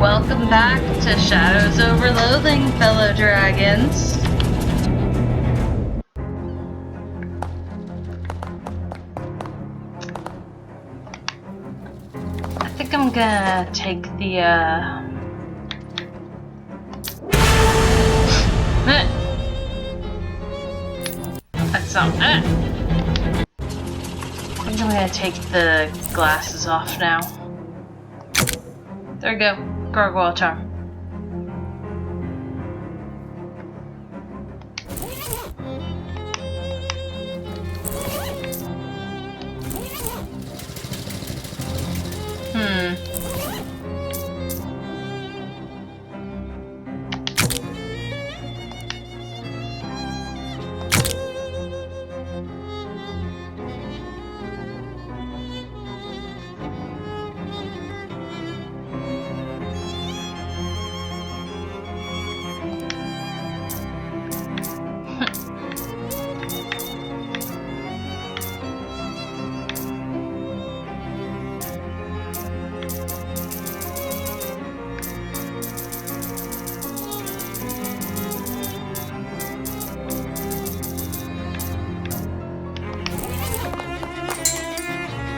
Welcome back to Shadows Over Loathing, fellow dragons. I think I'm gonna take the, That's not, I think I'm gonna take the glasses off now. There we go. Gargoyle charm.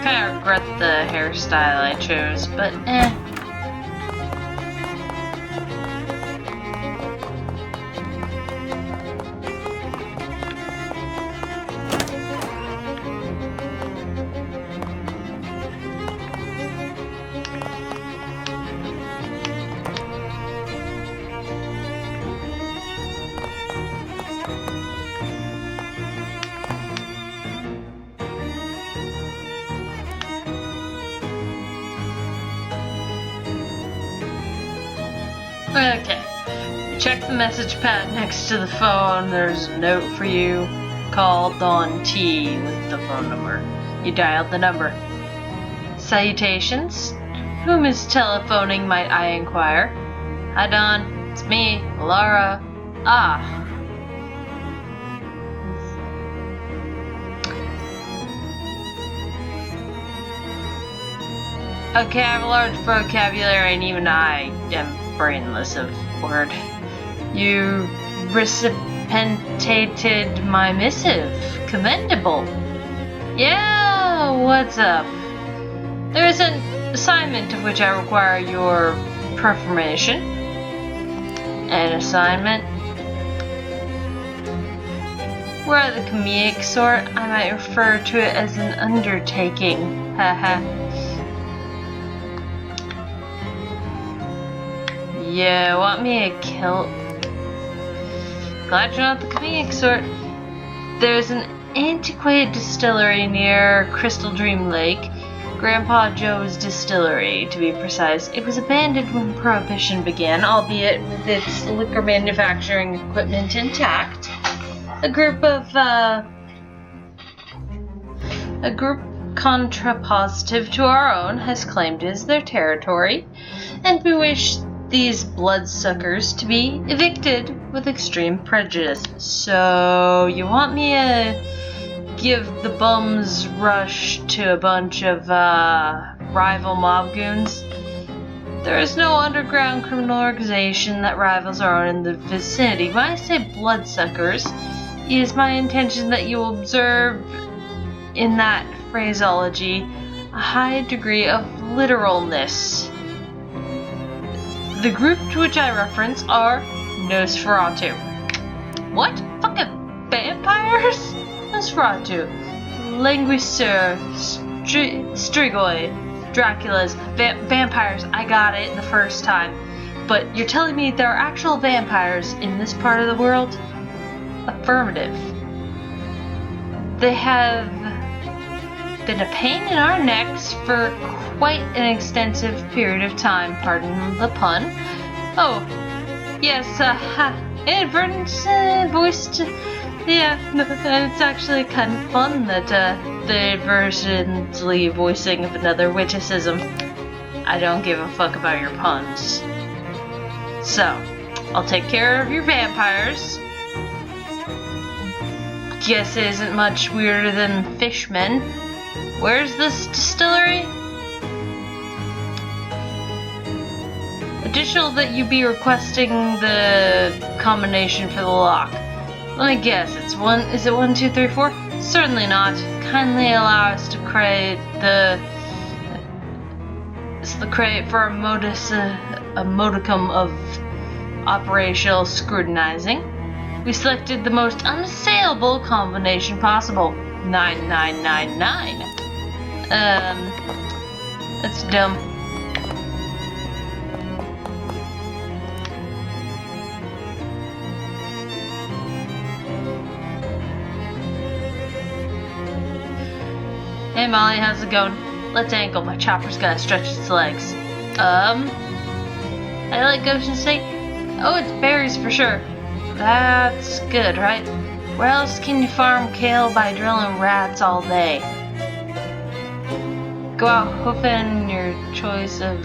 I regret the hairstyle I chose, but okay. Check the message pad next to the phone. There's a note for you. Call Dawn T with the phone number. You dialed the number. Salutations. Whom is telephoning, might I inquire? Hi, Dawn. It's me, Laura. Ah. Okay, I have a large vocabulary, and even I am brainless of word. You reciprocated my missive. Commendable. Yeah, what's up? There is an assignment of which I require your confirmation. An assignment? We're the comedic sort. I might refer to it as an undertaking. Haha. Yeah, want me to kill? Glad you're not the comedic sort. There's an antiquated distillery near Crystal Dream Lake. Grandpa Joe's distillery, to be precise. It was abandoned when Prohibition began, albeit with its liquor manufacturing equipment intact. A group contrapositive to our own has claimed it as their territory, and we wish these bloodsuckers to be evicted with extreme prejudice. So, you want me to give the bums rush to a bunch of rival mob goons? There is no underground criminal organization that rivals our own in the vicinity. When I say bloodsuckers, it is my intention that you will observe in that phraseology a high degree of literalness. The group to which I reference are Nosferatu. What? Fucking vampires? Nosferatu. Languisseur. Strigoi. Dracula's. Vampires. I got it the first time. But you're telling me there are actual vampires in this part of the world? Affirmative. They have been a pain in our necks for quite an extensive period of time, pardon the pun. Oh, yes, inadvertent voiced, yeah, it's actually kind of fun that, the inadvertently voicing of another witticism. I don't give a fuck about your puns. So, I'll take care of your vampires. Guess it isn't much weirder than fishmen. Where's this distillery? additional that you be requesting the combination for the lock. Let me guess, is it 1, 2, 3, 4? Certainly not. Kindly allow us to create for a modicum of operational scrutinizing. We selected the most unassailable combination possible. 9999. That's dumb. Hey Molly, how's it going? Let's angle. My chopper's gotta stretch its legs. I like Ocean State. Oh, it's berries for sure. That's good, right? Where else can you farm kale by drilling rats all day? Go out hoofing your choice of...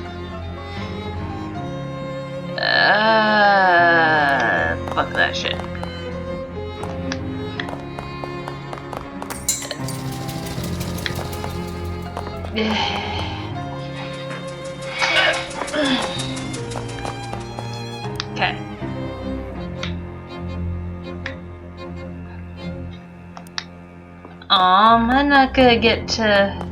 fuck that shit. Okay. I'm not gonna get to...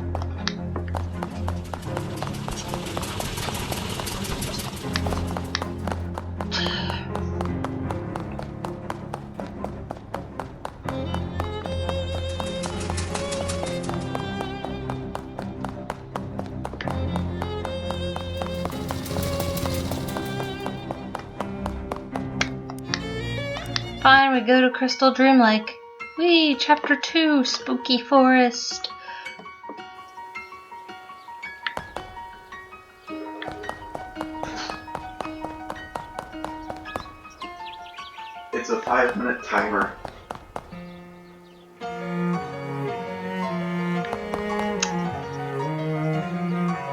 Fine, we go to Crystal Dream Lake. Whee! Chapter 2, Spooky Forest. It's a 5-minute timer.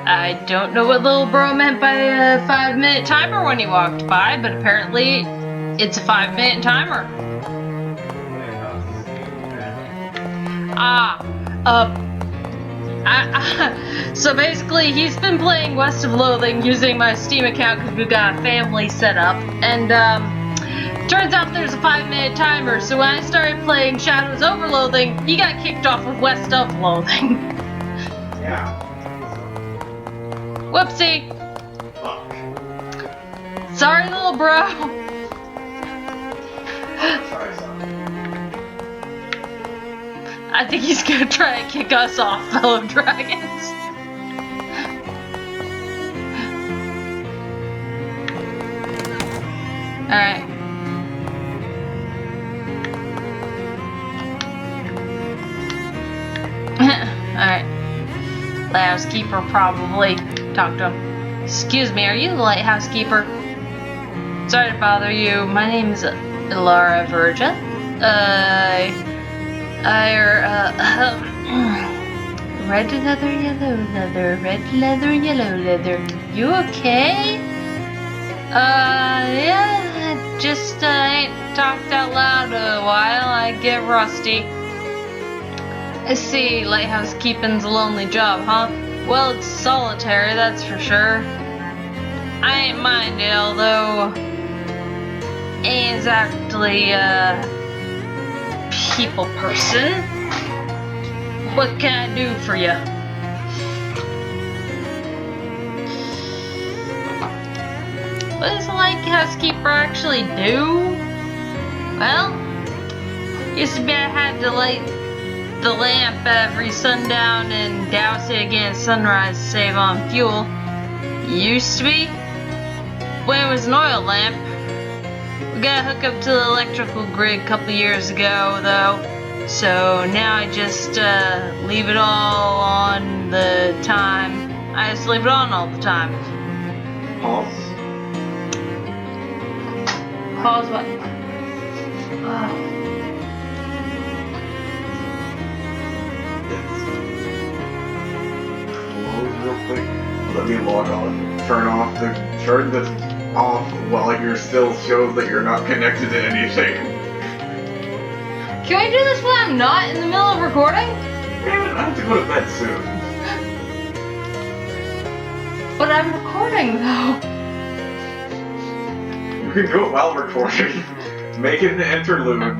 I don't know what little bro meant by a 5-minute timer when he walked by, but apparently it's a 5-minute timer. So basically he's been playing West of Loathing using my Steam account because we've got a family set up, and turns out there's a 5-minute timer, so when I started playing Shadows over Loathing, he got kicked off of West of Loathing. Yeah. Whoopsie. Fuck. Sorry, little bro. Sorry, son. I think he's gonna try and kick us off, fellow dragons. Alright. Alright. Lighthouse keeper, probably. Talk to him. Excuse me, are you the lighthouse keeper? Sorry to bother you. My name's Ilara Verja. Red leather, yellow leather, red leather, yellow leather. You okay? Yeah, just ain't talked out loud a while. I get rusty. I see, lighthouse keeping's a lonely job, huh? Well, it's solitary, that's for sure. I ain't mind it, although ain't exactly a people person. What can I do for you? What does a lighthouse keeper actually do? Well, used to be I had to light the lamp every sundown and douse it again at sunrise to save on fuel. Used to be. When it was an oil lamp. We got hooked up to the electrical grid a couple years ago though. So now I just leave it all on the time. I just leave it on all the time. Pause. Pause what? Close real quick. Let me log on. Turn this off while you're still shows that you're not connected to anything. Can we do this when I'm not in the middle of recording? Man, I have to go to bed soon. But I'm recording though. can do it while recording. Make it an interlude.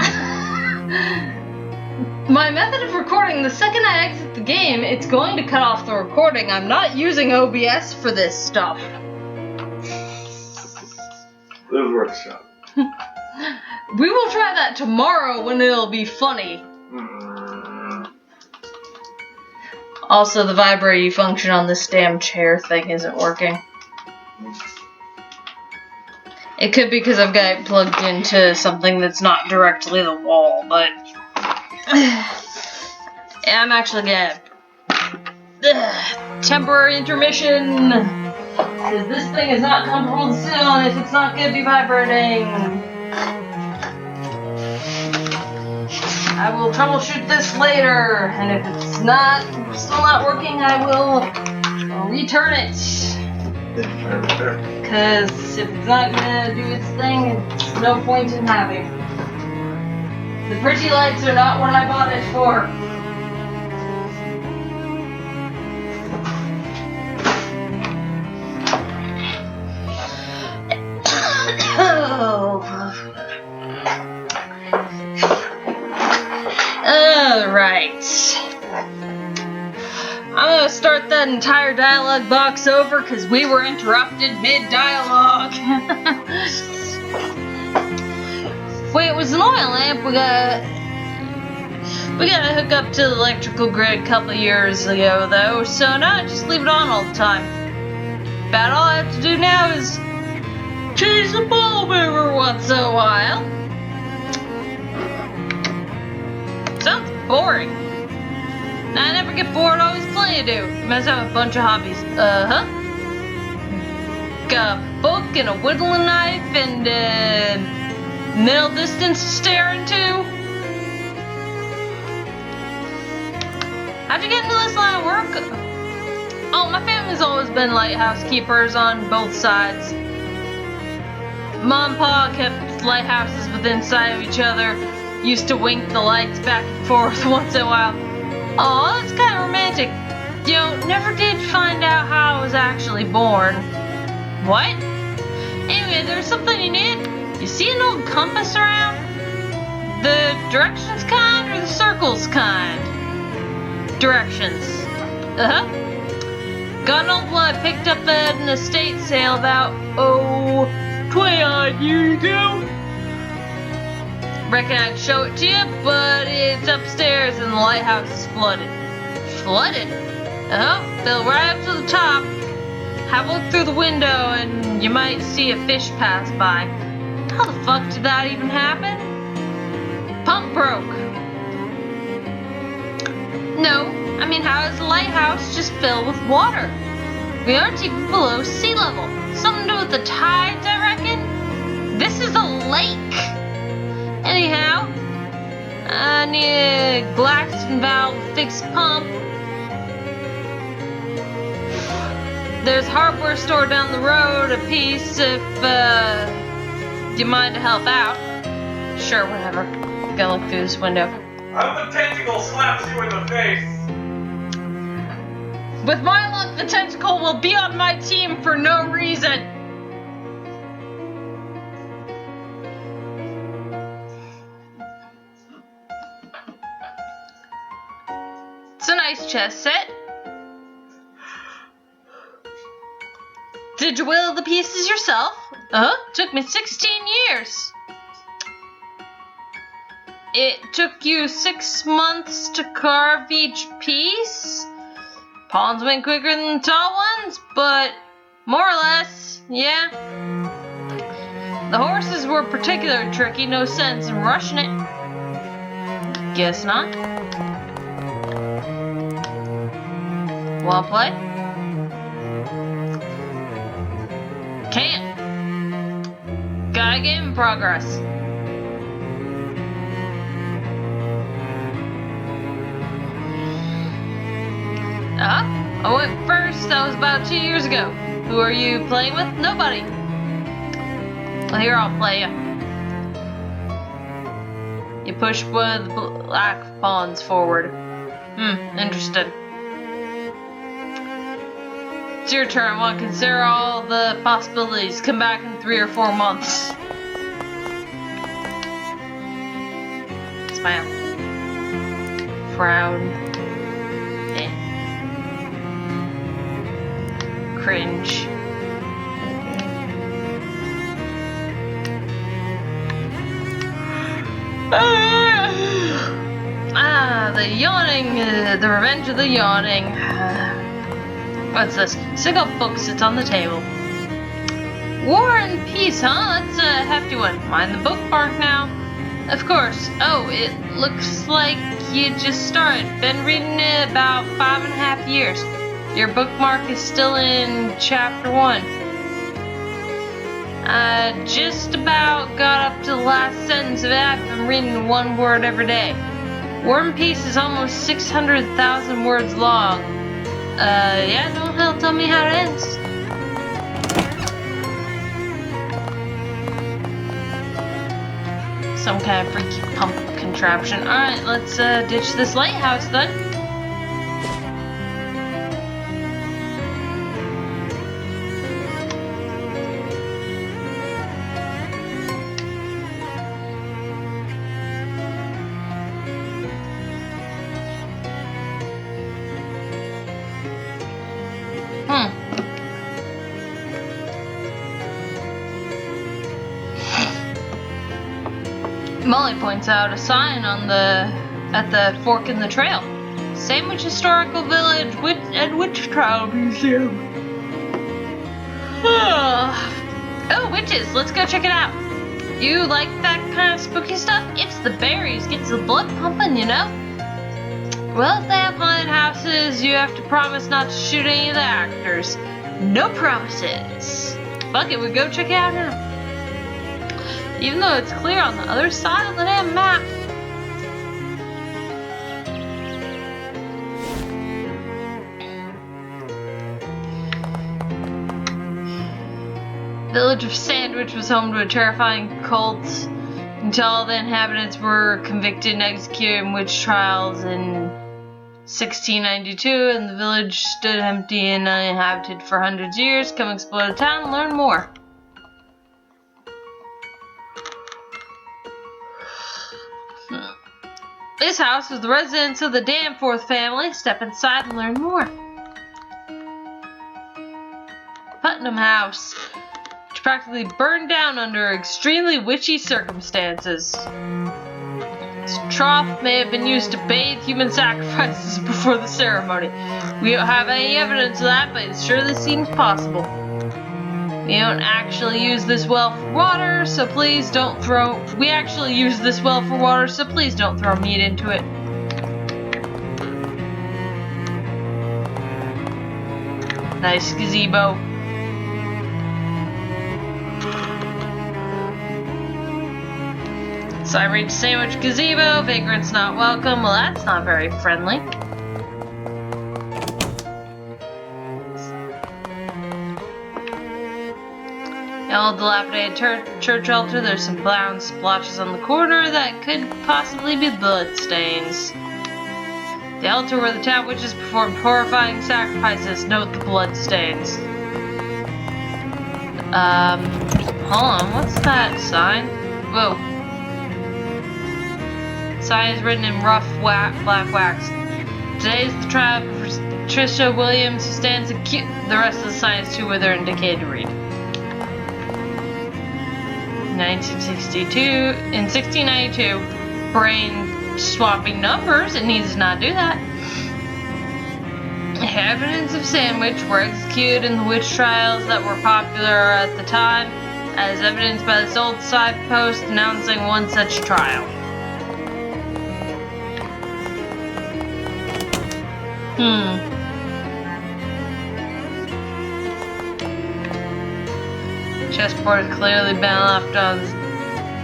My method of recording, the second I exit the game, it's going to cut off the recording. I'm not using OBS for this stuff. It was worth a shot. We will try that tomorrow when it'll be funny. Also, the vibrating function on this damn chair thing isn't working. It could be because I've got it plugged into something that's not directly the wall, but I'm actually gonna temporary intermission because this thing is not comfortable to sit on if it's not gonna be vibrating. I will troubleshoot this later, and if it's still not working, I will return it. Because if it's not gonna do its thing, it's no point in having. The pretty lights are not what I bought it for. Alright. I'm gonna start that entire dialogue box over because we were interrupted mid-dialogue. Wait, it was an oil lamp. We gotta hook up to the electrical grid a couple of years ago though, so now I just leave it on all the time. About all I have to do now is change the bulb every once in a while. Sounds boring. I never get bored, always plenty to do. Must have a bunch of hobbies. Got a book and a whittling knife and middle distance to stare into. How'd you get into this line of work? Oh, my family's always been lighthouse keepers on both sides. Mom and Pa kept lighthouses within sight of each other. Used to wink the lights back and forth once in a while. Aw, that's kind of romantic. You know, never did find out how I was actually born. What? Anyway, there's something you need. You see an old compass around? The directions kind or the circles kind? Directions. Got an old one I picked up at an estate sale about, 20-odd years ago. Reckon I'd show it to you, but it's upstairs and the lighthouse is flooded. Flooded? Fill right up to the top. Have a look through the window and you might see a fish pass by. How the fuck did that even happen? Pump broke. No, I mean how does the lighthouse just fill with water? We aren't even below sea level. Something to do with the tides, I reckon? This is a lake. Anyhow, I need a Glaxton valve fixed pump. There's a hardware store down the road a piece if you mind to help out. Sure, whatever. Gotta look through this window. The tentacle slaps you in the face. With my luck, the tentacle will be on my team for no reason. It's a nice chess set. Did you whittle the pieces yourself? Took me 16 years. It took you 6 months to carve each piece? Pawns went quicker than the tall ones, but more or less, yeah. The horses were particularly tricky, no sense in rushing it. Guess not. Wanna play? Can't. Got a game in progress. I went first. That was about 2 years ago. Who are you playing with? Nobody. Well, here, I'll play you. You push one of the black pawns forward. Interested. It's your turn. I want to consider all the possibilities. Come back in 3 or 4 months. Smile. Frown. Eh. Cringe. The yawning, the revenge of the yawning. What's this? Single book sits on the table. War and Peace, huh? That's a hefty one. Mind the bookmark now. Of course. Oh, it looks like you just started. Been reading it about 5.5 years. Your bookmark is still in chapter 1. Just about got up to the last sentence of it. I've been reading 1 word every day. War and Peace is almost 600,000 words long. Yeah, don't hell tell me how it ends. Some kind of freaky pump contraption. Alright, let's ditch this lighthouse then. Molly points out a sign on at the fork in the trail. Sandwich Historical Village and Witch Trial Museum. Oh, witches! Let's go check it out. You like that kind of spooky stuff? It's the berries, gets the blood pumping, you know. Well, if they have haunted houses, you have to promise not to shoot any of the actors. No promises. Fuck it, we go check it out now. Even though it's clear on the other side of the damn map. Village of Sandwich was home to a terrifying cult until all the inhabitants were convicted and executed in witch trials in 1692, and the village stood empty and uninhabited for hundreds of years. Come explore the town and learn more. This house was the residence of the Danforth family. Step inside and learn more. Putnam House, which practically burned down under extremely witchy circumstances. This trough may have been used to bathe human sacrifices before the ceremony. We don't have any evidence of that, but it surely seems possible. We don't actually use this well for water, so please don't throw... We actually use this well for water, so please don't throw meat into it. Nice gazebo. So I reached Sandwich Gazebo, vagrants not welcome. Well, that's not very friendly. The old dilapidated church altar, there's some brown splotches on the corner that could possibly be blood stains. The altar where the town witches performed horrifying sacrifices, note the blood stains. Hold on, what's that sign? Whoa. Sign is written in rough black wax. Today is the trial of Patricia Williams, who stands accused. The rest of the sign is too withered and decayed to read. 1962, in 1692, brain swapping numbers, it needs to not do that. Inhabitants of Sandwich were executed in the witch trials that were popular at the time, as evidenced by this old signpost announcing one such trial. Chessboard has clearly been left on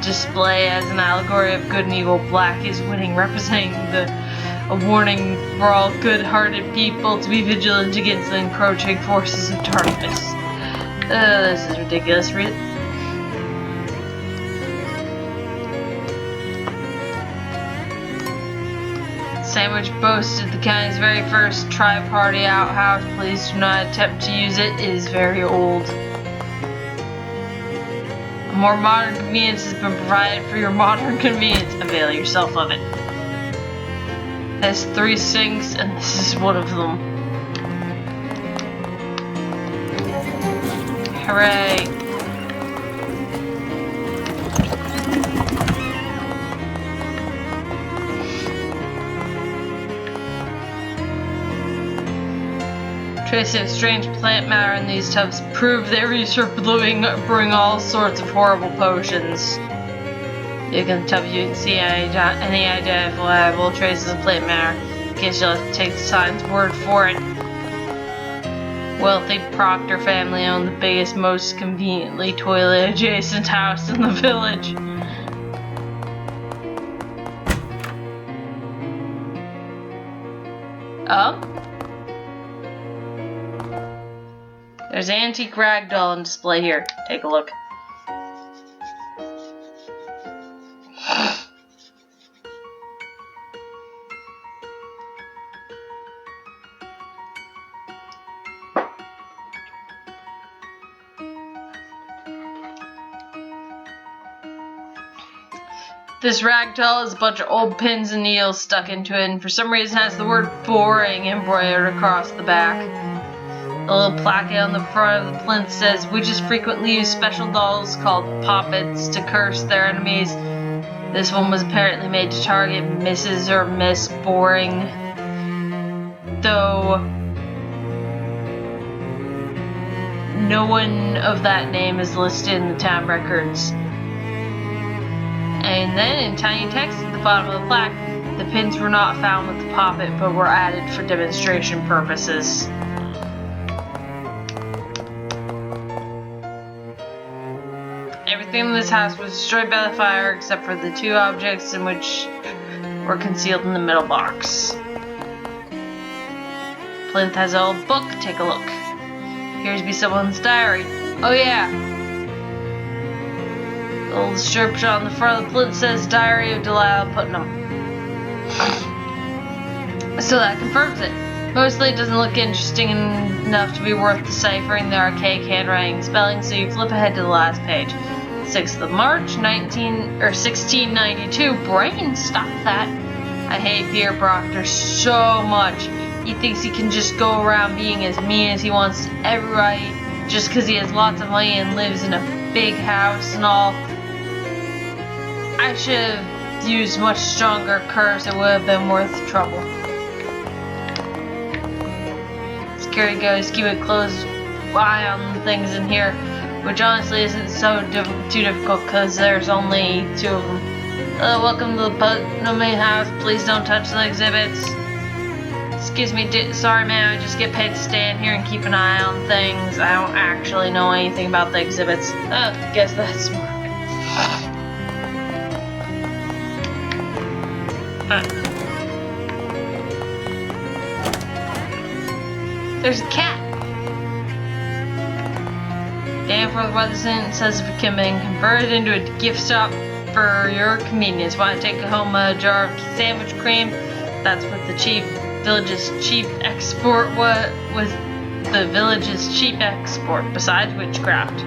display as an allegory of good and evil. Black is winning, representing a warning for all good-hearted people to be vigilant against the encroaching forces of darkness. This is ridiculous. sandwich boasted the county's very first tri-party outhouse. Please do not attempt to use it. It is very old. A more modern convenience has been provided for your modern convenience. Avail yourself of it. It has 3 sinks, and this is one of them. Hooray! Traces of strange plant matter in these tubs prove their use for brewing all sorts of horrible potions. You can tub you can see any identifiable traces of plant matter. In case you'll have to take the sign's word for it. Wealthy Proctor family owned the biggest, most conveniently toilet-adjacent house in the village. Oh? There's an antique ragdoll on display here. Take a look. This ragdoll is a bunch of old pins and needles stuck into it, and for some reason has the word boring embroidered across the back. A little plaque on the front of the plinth says, witches frequently use special dolls called poppets to curse their enemies. This one was apparently made to target Mrs. or Miss Boring, though no one of that name is listed in the town records. And then in tiny text at the bottom of the plaque, the pins were not found with the poppet but were added for demonstration purposes. Everything in this house was destroyed by the fire except for the 2 objects in which were concealed in the middle box. Plinth has an old book. Take a look. Here's be someone's diary. Oh yeah. The old description on the front of the plinth says Diary of Delilah Putnam. So that confirms it. Mostly it doesn't look interesting enough to be worth deciphering the archaic handwriting and spelling, so you flip ahead to the last page. 6th of March, 1692. Brain, stop that. I hate Peter Proctor so much. He thinks he can just go around being as mean as he wants to everybody just because he has lots of money and lives in a big house and all. I should have used much stronger curse. It would have been worth the trouble. Security guys keep a close eye on the things in here, which honestly isn't so too difficult because there's only 2 of them. Welcome to the Putnam house. Please don't touch the exhibits. Excuse me, sorry ma'am, I just get paid to stand here and keep an eye on things. I don't actually know anything about the exhibits. Guess that's smart. There's a cat. Danforth Weatherson says it can be converted into a gift shop for your convenience. Want to take home a jar of sandwich cream? That's what the village's cheap export. What was the village's cheap export besides witchcraft?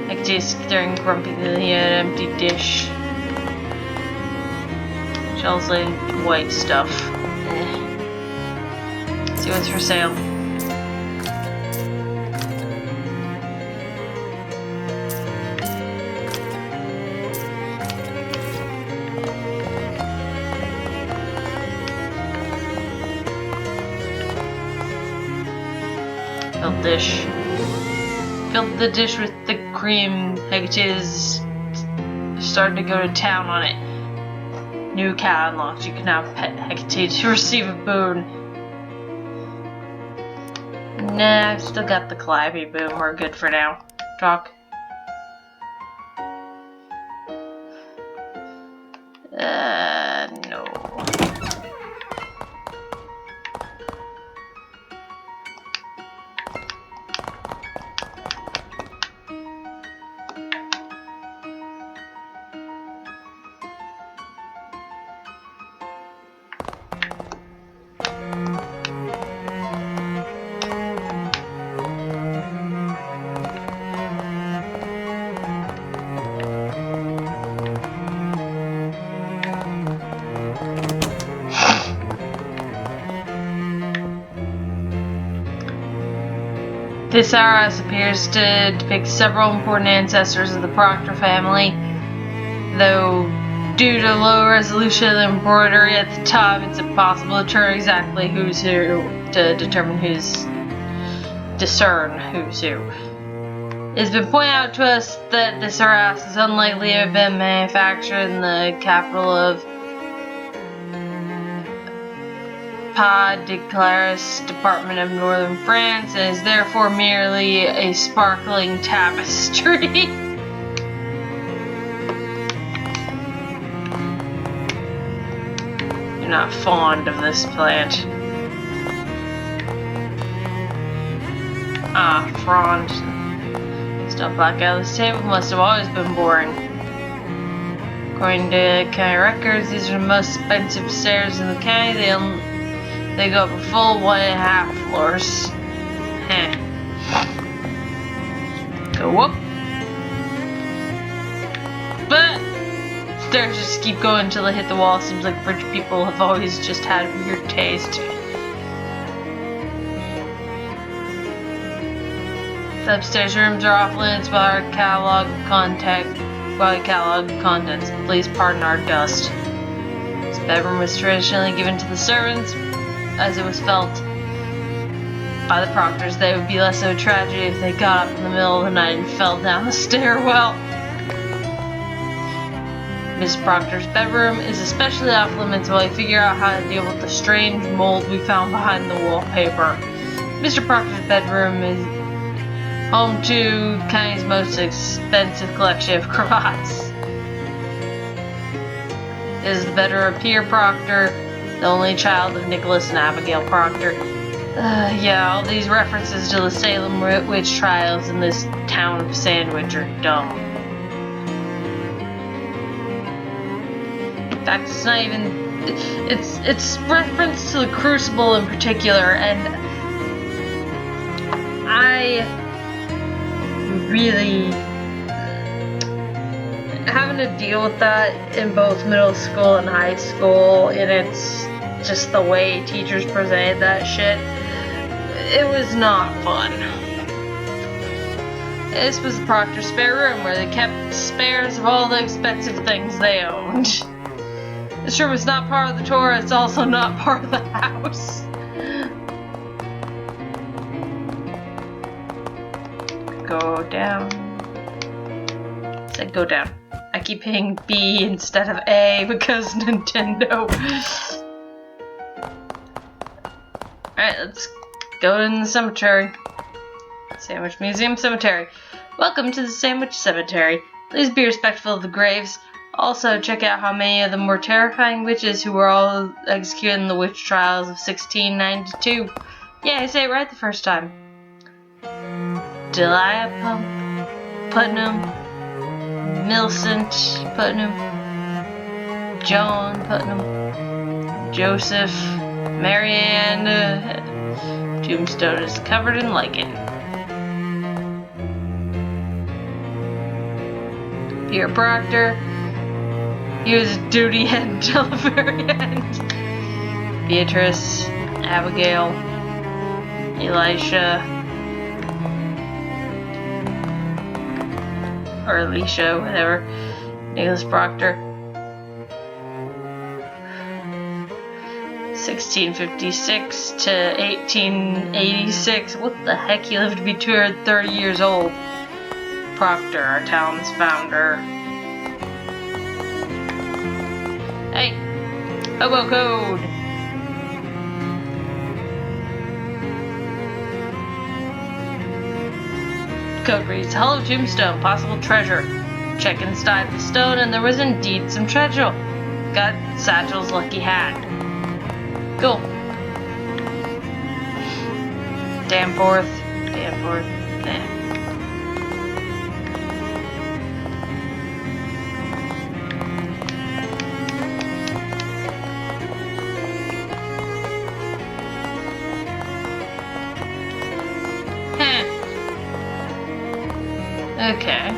I could taste staring grumpy at an empty dish. Shells like white stuff. See what's for sale. Filled the dish with thick cream. Hecate is starting to go to town on it. New cat unlocked. You can now pet Hecate to receive a boon. Nah, I've still got the Calliope boon. We're good for now. Talk. No. This RS appears to depict several important ancestors of the Proctor family, though due to low resolution embroidery at the top, it's impossible to determine exactly who's who, discern who's who. It's been pointed out to us that this RS is unlikely to have been manufactured in the capital of Pas de Claris, Department of Northern France, and is therefore merely a sparkling tapestry. You're not fond of this plant. Ah, frond. Stuff back out of this table must have always been boring. According to county records, these are the most expensive stairs in the county. They go up a full 1.5 floors. Heh. Go up. But stairs just keep going until they hit the wall. Seems like rich people have always just had weird taste. The upstairs rooms are off limits by our catalog of contents. Please pardon our dust. This bedroom was traditionally given to the servants, as it was felt by the proctors that it would be less of a tragedy if they got up in the middle of the night and fell down the stairwell. Miss Proctor's bedroom is especially off limits while we figure out how to deal with the strange mold we found behind the wallpaper. Mr. Proctor's bedroom is home to county's most expensive collection of cravats. This is the bedroom of Peter Proctor, the only child of Nicholas and Abigail Proctor. Yeah, all these references to the Salem witch trials in this town of Sandwich are dumb. In fact, it's not even... It's reference to the Crucible in particular, and I really... having to deal with that in both middle school and high school, and it's just the way teachers presented that shit. It was not fun. This was the Proctor spare room where they kept spares of all the expensive things they owned. This room is not part of the tour, it's also not part of the house. Go down. I said go down. I keep hitting B instead of A because Nintendo. Alright, let's go in the cemetery. Sandwich Museum Cemetery. Welcome to the Sandwich Cemetery. Please be respectful of the graves. Also, check out how many of the more terrifying witches who were all executed in the witch trials of 1692. Yeah, I say it right the first time. Delia Putnam, Millicent Putnam, John Putnam, Joseph, Marianne. Tombstone is covered in lichen. Peter Proctor. He was a duty head until the very end. Beatrice, Abigail, Elisha, or Alicia, whatever. Nicholas Proctor. 1656 to 1886. What the heck? He lived to be 230 years old. Proctor, our town's founder. Hey! Hobo code! Code reads, hollow tombstone, possible treasure. Check inside the stone and there was indeed some treasure. Got Satchel's lucky hat. Cool. Danforth. Nah. Okay.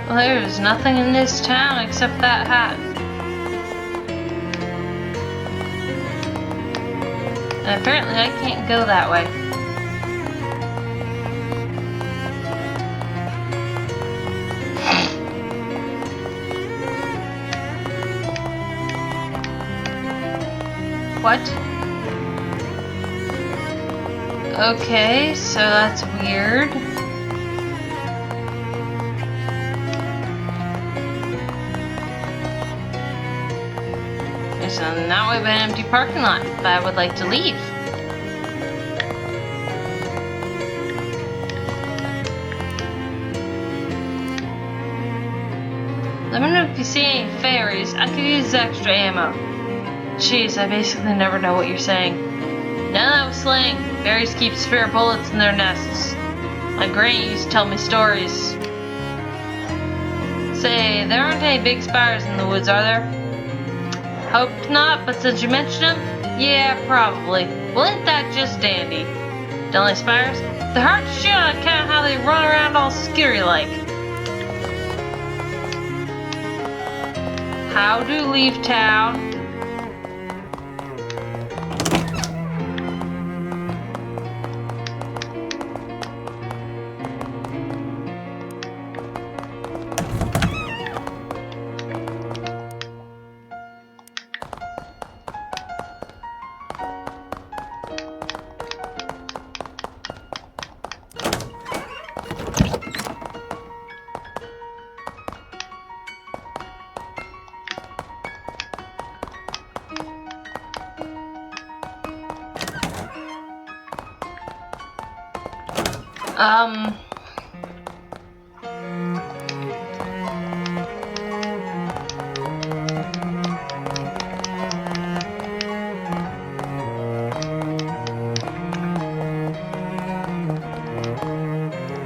Well, there's nothing in this town except that hat. And apparently I can't go that way. What? Okay, so that's weird. So now we have an empty parking lot, but I would like to leave. Let me know if you see any faries. I could use extra ammo. Jeez, I basically never know what you're saying. Now that was slang, faries keep spare bullets in their nests. My granny used to tell me stories. Say, there aren't any big spiders in the woods, are there? Hope not, but since you mentioned them, yeah, probably. Well, ain't that just dandy? Don't like spiders? They're hard to shoot on account of how they run around all scary-like. How to leave town?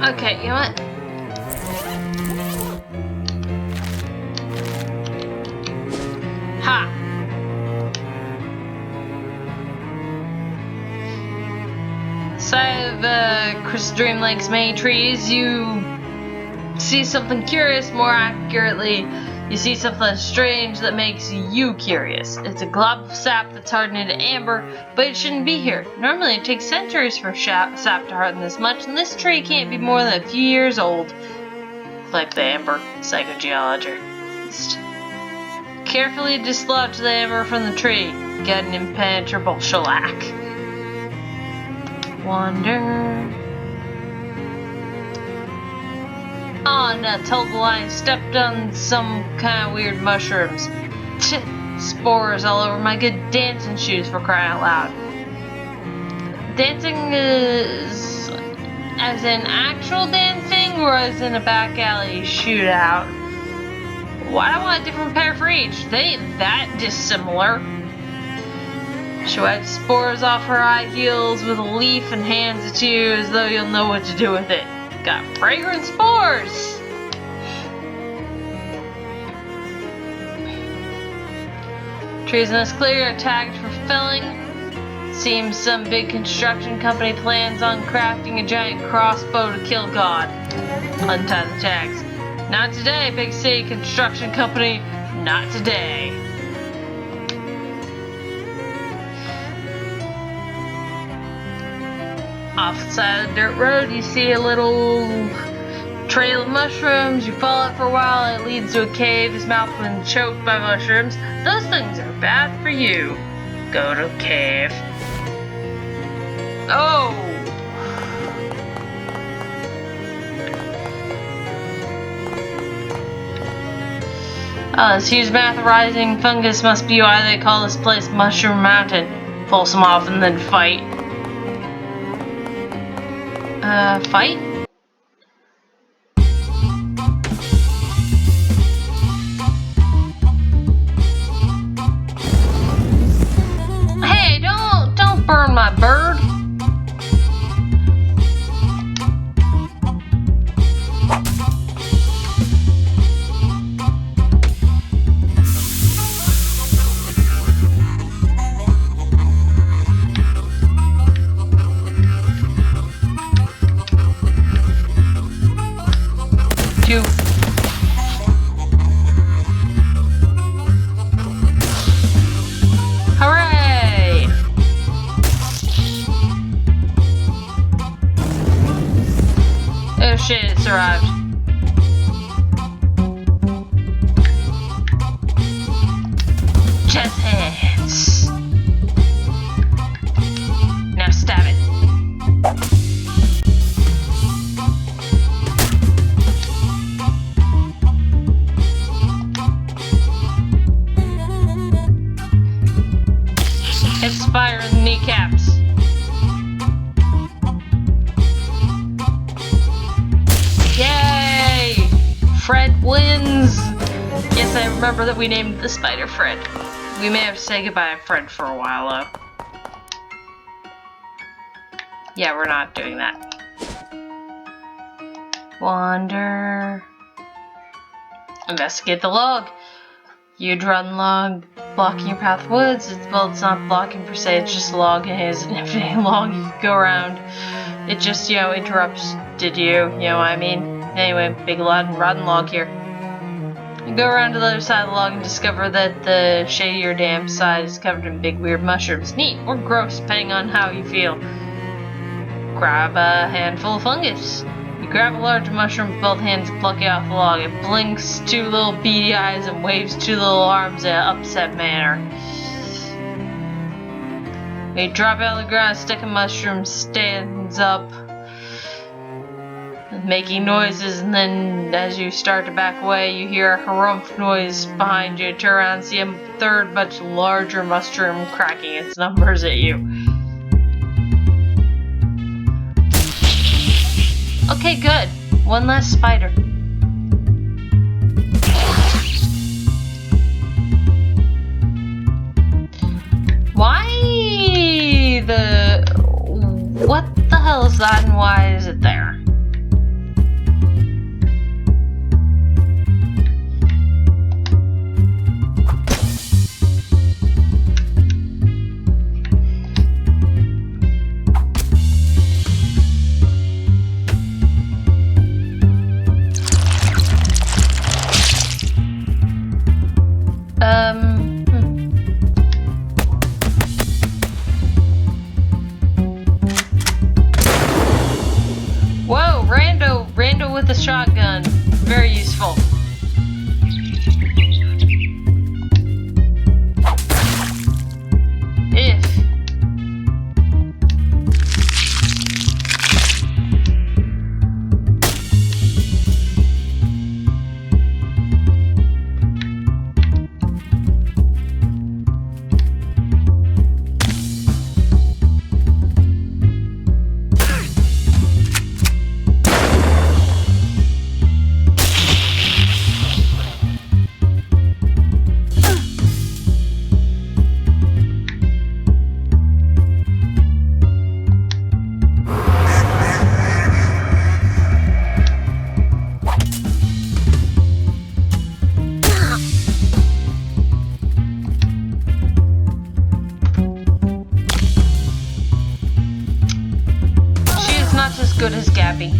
Okay, you know what? Ha! Side of Chris Dream Lake's main trees, you see something curious. More accurately, you see something strange that makes you curious. It's a glob of sap that's hardened into amber, but it shouldn't be here. Normally it takes centuries for sap to harden this much, and this tree can't be more than a few years old. Like the amber psychogeologist. Carefully dislodge the amber from the tree. Get an impenetrable shellac. Wonder. Oh nuts, hold the line. Stepped on some kind of weird mushrooms. Spores all over my good dancing shoes, for crying out loud. Dancing is as in actual dancing or as in a back alley shootout? Why do I want a different pair for each? They ain't that dissimilar. She wipes spores off her high heels with a leaf and hands it to you as though you'll know what to do with it. Got fragrant spores! Trees in this clear are tagged for felling. Seems some big construction company plans on crafting a giant crossbow to kill God. Untie the tags. Not today, big city construction company. Not today. Off the side of the dirt road, you see a little trail of mushrooms. You follow it for a while. It leads to a cave. His mouth has been choked by mushrooms. Those things are bad for you. Go to the cave. Oh! This huge mass of rising fungus must be why they call this place Mushroom Mountain. Pull some off and then fight. Fight? Hey, don't burn my bird. Hooray! Oh shit, it survived. Chest hands. kneecaps. Yay! Fred wins! Yes, I remember that we named the spider Fred. We may have to say goodbye to Fred for a while, though. Yeah, we're not doing that. Wander. Investigate the log. You'd run log, blocking your path woods. Well, it's not blocking per se, it's just a log, and it is an infinite log you could go around. It just, interrupts. Did you know what I mean? Anyway, big rotten log here. You go around to the other side of the log and discover that the shadier damp side is covered in big weird mushrooms. Neat or gross, depending on how you feel. Grab a handful of fungus. You grab a large mushroom with both hands and pluck it off the log. It blinks two little beady eyes and waves two little arms in an upset manner. You drop it on the ground, a stick of mushroom stands up, making noises, and then as you start to back away, you hear a harumph noise behind you. Turn around and see a third, much larger mushroom cracking its numbers at you. Okay, good. One less spider. What the hell is that, and why is it there? Whoa, Rando with a shotgun. Very useful. Good as Gabby.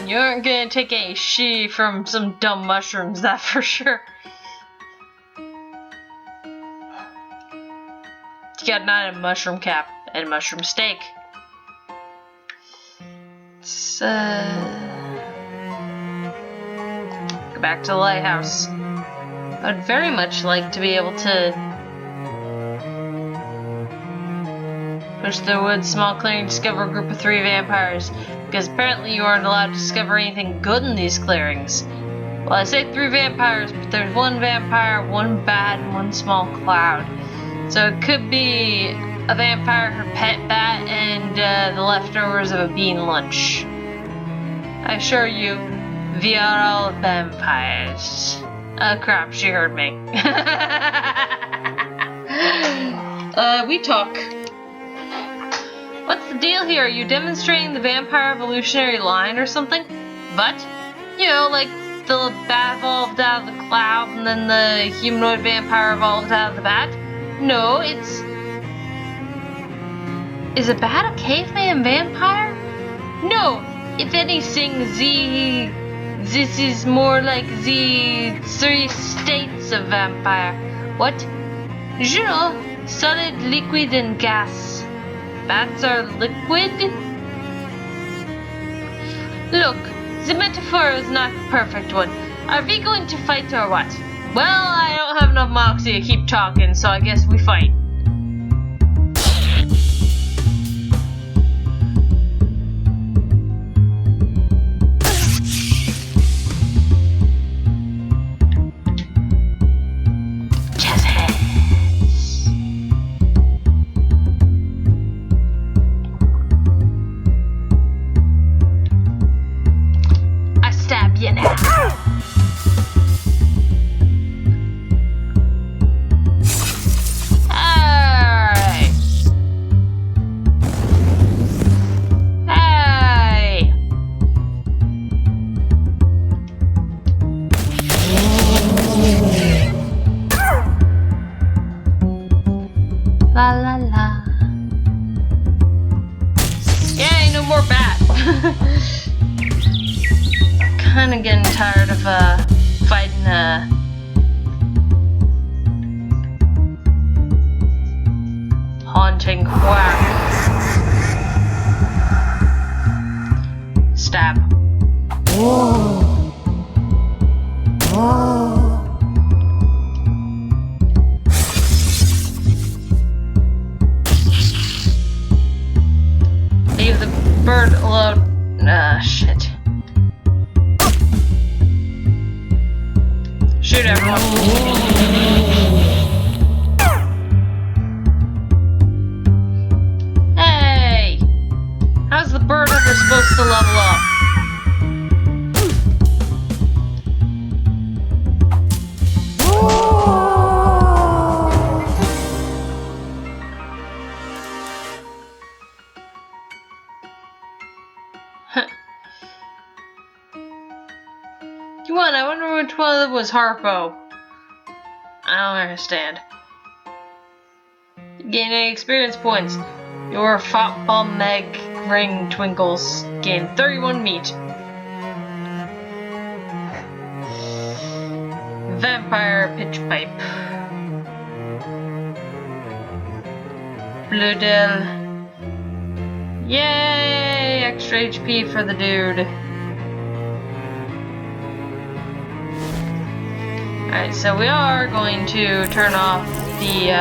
You aren't gonna take a she from some dumb mushrooms, that for sure. You got not a mushroom cap and a mushroom steak. Let's go back to the lighthouse. I would very much like to be able to push the woods, small clearing, discover a group of 3 vampires, because apparently you aren't allowed to discover anything good in these clearings. Well, I say 3 vampires, but there's 1 vampire, 1 bat, and 1 small cloud. So it could be a vampire, her pet bat, and the leftovers of a bean lunch. I assure you, we are all vampires. Crap, she heard me. We talk. What's the deal here? Are you demonstrating the vampire evolutionary line or something? But, like the bat evolved out of the cloud and then the humanoid vampire evolved out of the bat? No, it's... Is a bat a caveman vampire? No, if anything, this is more like the 3 states of vampire. What? Solid, liquid, and gas. Bats are liquid? Look, the metaphor is not a perfect one. Are we going to fight or what? Well, I don't have enough moxie to keep talking, so I guess we fight. La la la. Yay, no more bat. Kinda getting tired of fighting haunting quack. Stab. Leave the bird alone. Shit. Shoot everyone. Hey! How's the bird ever supposed to level up? Come on, I wonder which one was Harpo. I don't understand. Gain 8 experience points. Your football meg ring twinkles. Gain 31 meat. Vampire pitch pipe. Bloodel. Yay! Extra HP for the dude. Alright, so we are going to turn off the,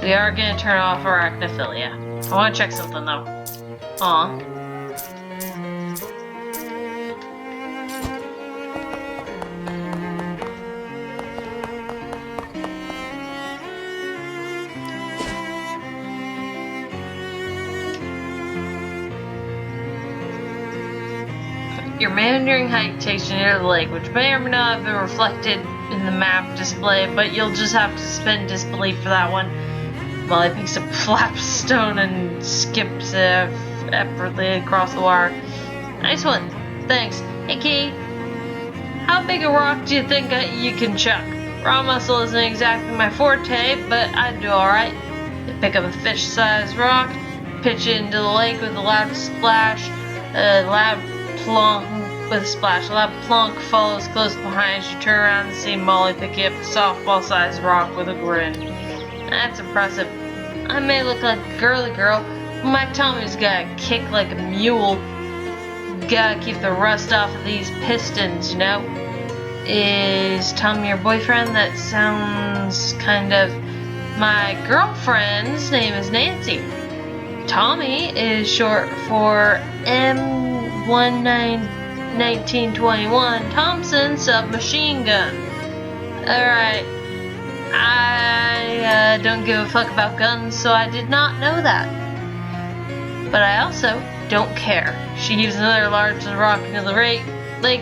we are going to turn off arachnophilia. I want to check something though. Aw. Your meandering hike takes you near the lake, which may or may not have been reflected in the map display, but you'll just have to suspend disbelief for that one. Molly picks up Flapstone and skips effortlessly across the wire. Nice one. Thanks. Hey, Key. How big a rock do you think you can chuck? Raw muscle isn't exactly my forte, but I'd do alright. You pick up a fish-sized rock, pitch it into the lake with a loud splash, loud plonk with a splash. A loud plonk follows close behind as you turn around and see Molly pick up a softball-sized rock with a grin. That's impressive. I may look like a girly girl, but my Tommy's got a kick like a mule. Gotta keep the rust off of these pistons, you know? Is Tommy your boyfriend? That sounds kind of... My girlfriend's name is Nancy. Tommy is short for M1921 Thompson submachine gun. Alright. I don't give a fuck about guns, so I did not know that. But I also don't care. She heaves another large rock into the lake.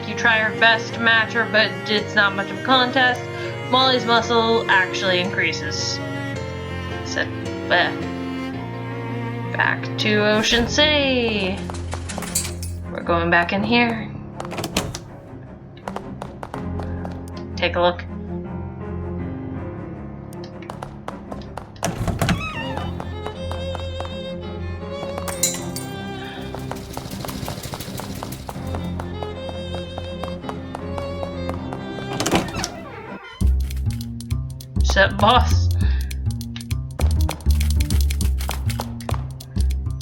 You try her best to match her, but it's not much of a contest. Molly's muscle actually increases. So, back to Ocean City. We're going back in here. Take a look. What's up, boss?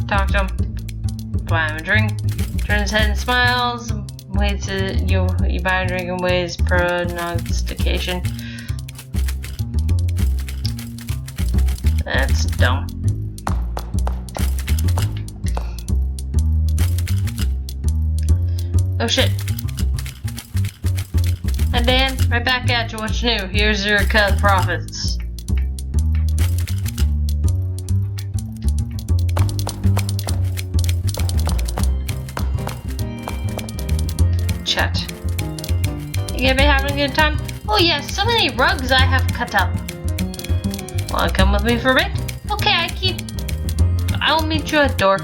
Talk to him. Buy him a drink. Turns his head and smiles. Waits you buy a drink and weighs prognostication. That's dumb. Oh shit. Hi Dan, right back at you. What's new? Here's your cut of profits. chat. You gonna be having a good time? Oh yes, so many rugs I have cut up. Wanna come with me for a bit? Okay, I'll meet you at the door.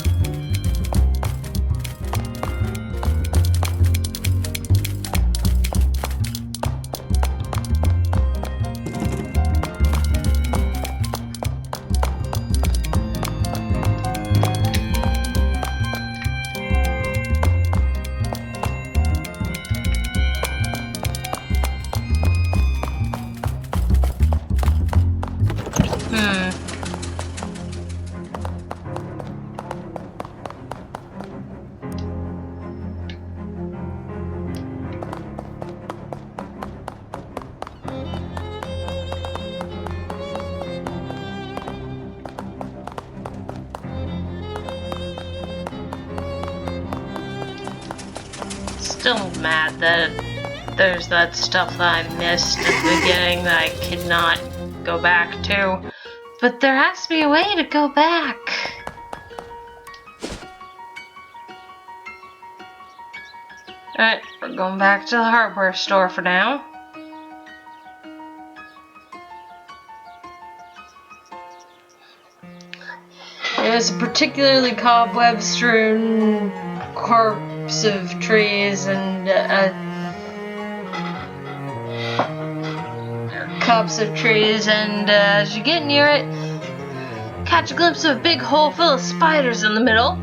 Still mad that there's that stuff that I missed at the beginning that I could not go back to. But there has to be a way to go back. Alright, we're going back to the hardware store for now. There's a particularly cobweb-strewn corpse of trees and as you get near it, catch a glimpse of a big hole full of spiders in the middle.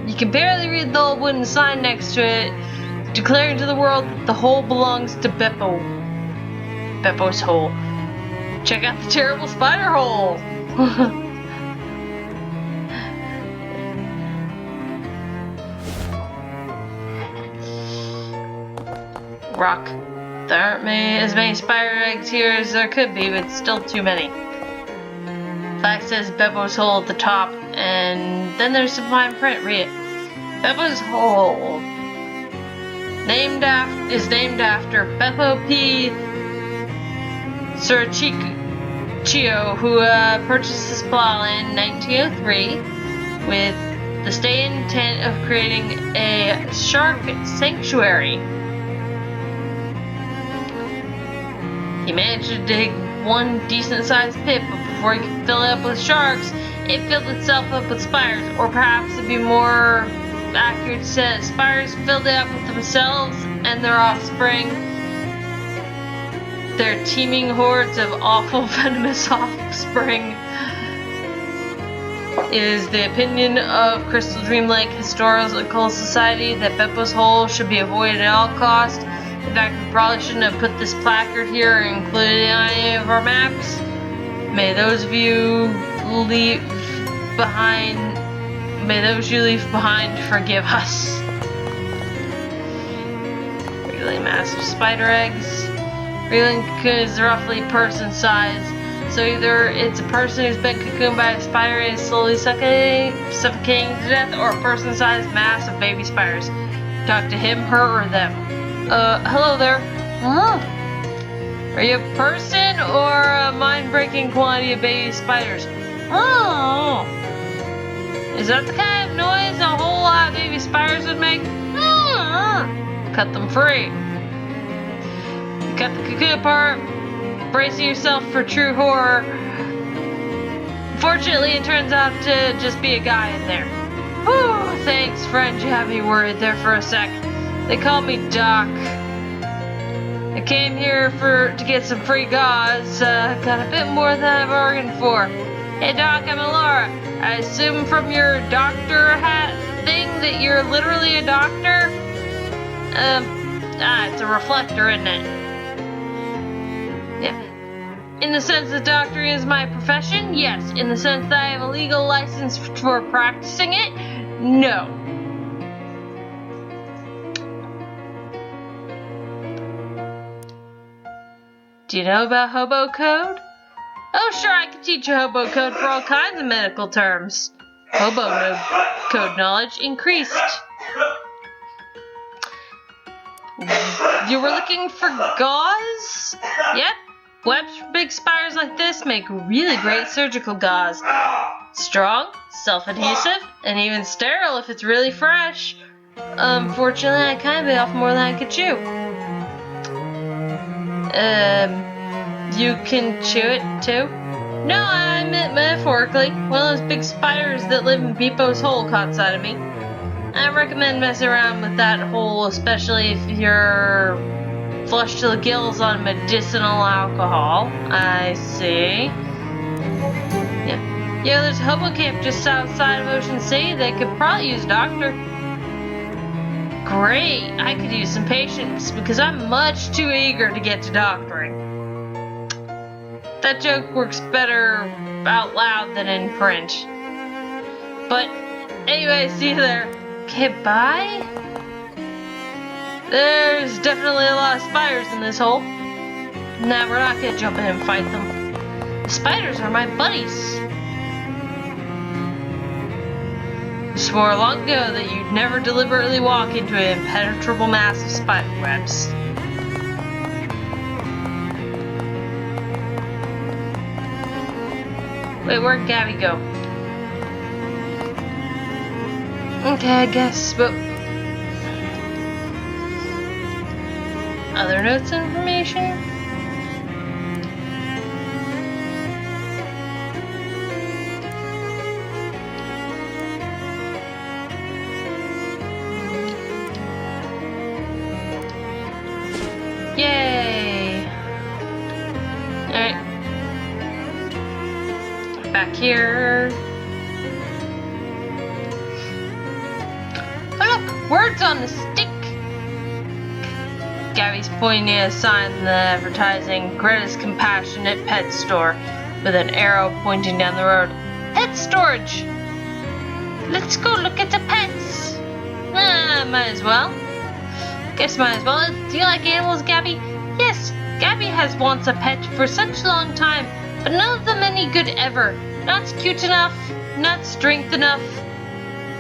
You can barely read the old wooden sign next to it, declaring to the world that the hole belongs to Beppo. Beppo's hole. Check out the terrible spider hole! Rock. There aren't as many spider eggs here as there could be, but still too many. Flag says Beppo's hole at the top, and then there's some fine print. Read it. Beppo's hole is named after Beppo P. Surchicchio, who purchased this plot in 1903 with the stated intent of creating a shark sanctuary. He managed to dig one decent-sized pit, but before he could fill it up with sharks, it filled itself up with spiders, or perhaps it'd be more accurate to say that spiders filled it up with themselves and their offspring. Their teeming hordes of awful venomous offspring. It is the opinion of Crystal Dream Lake Historical Society that Beppo's hole should be avoided at all costs. In fact, we probably shouldn't have put this placard here or included it on any of our maps. May those you leave behind forgive us. Really massive spider eggs. Reeling cocoon is roughly person size, so either it's a person who's been cocooned by a spider and is slowly suffocating to death, or a person-sized mass of baby spiders. Talk to him, her, or them. Hello there. Huh? Are you a person or a mind-breaking quantity of baby spiders? Oh. Is that the kind of noise a whole lot of baby spiders would make? Cut them free. You cut the cocoon apart, bracing yourself for true horror. Fortunately, it turns out to just be a guy in there. Whew, thanks, friend. You had me worried there for a sec. They call me Doc. I came here to get some free gauze. Got a bit more than I bargained for. Hey Doc, I'm Laura. I assume from your doctor hat thing that you're literally a doctor? It's a reflector, isn't it? Yeah. In the sense that doctoring is my profession? Yes. In the sense that I have a legal license for practicing it? No. Do you know about hobo code? Oh sure, I can teach you hobo code for all kinds of medical terms. Hobo code knowledge increased. You were looking for gauze? Yep. Webs for big spiders like this make really great surgical gauze. Strong, self-adhesive, and even sterile if it's really fresh. Unfortunately, I kind of bit off more than I could chew. You can chew it too? No, I meant metaphorically. One of those big spiders that live in Beepo's hole caught sight of me. I recommend messing around with that hole, especially if you're flushed to the gills on medicinal alcohol. I see. Yeah, there's a hobo camp just outside of Ocean City. They could probably use a doctor. Great, I could use some patience because I'm much too eager to get to doctoring. That joke works better out loud than in print. But anyway, see you there. Okay, bye? There's definitely a lot of spiders in this hole. Nah, we're not gonna jump in and fight them. The spiders are my buddies. You swore long ago that you'd never deliberately walk into an impenetrable mass of spider webs. Wait, where'd Gabby go? Okay, I guess, but... Other notes and information? Yay! Alright. Back here. Oh look! Words on the stick! Gabby's pointing at a sign in the advertising Greta's Compassionate Pet Store with an arrow pointing down the road. Pet storage! Let's go look at the pets! Might as well. Guess might as well. Do you like animals, Gabby? Yes, Gabby has wants a pet for such a long time, but none of them any good ever. Not cute enough, not strength enough.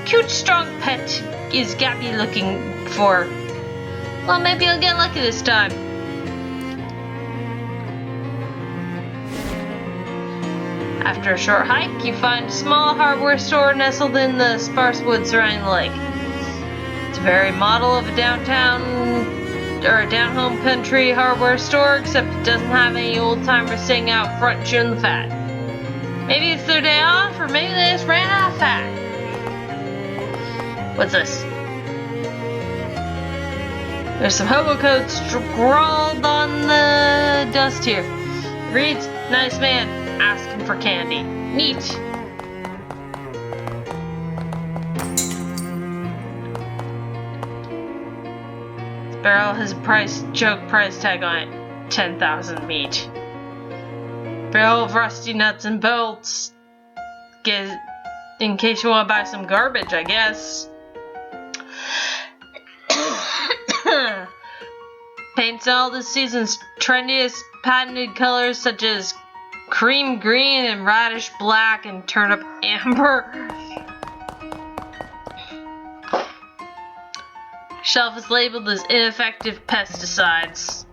Cute, strong pet is Gabby looking for. Well, maybe I'll get lucky this time. After a short hike, you find a small hardware store nestled in the sparse woods surrounding the lake. It's a very model of a downtown or a down-home country hardware store, except it doesn't have any old-timers sitting out front chewing the fat. Maybe it's their day off, or maybe they just ran out of fat. What's this? There's some hobo codes scrawled on the dust here. It reads, "Nice man, asking for candy." Neat. This barrel has a joke price tag on it. 10,000 meat. Barrel of rusty nuts and bolts. In case you want to buy some garbage, I guess. Paints all this season's trendiest patented colors such as cream green and radish black and turnip amber. Shelf is labeled as ineffective pesticides.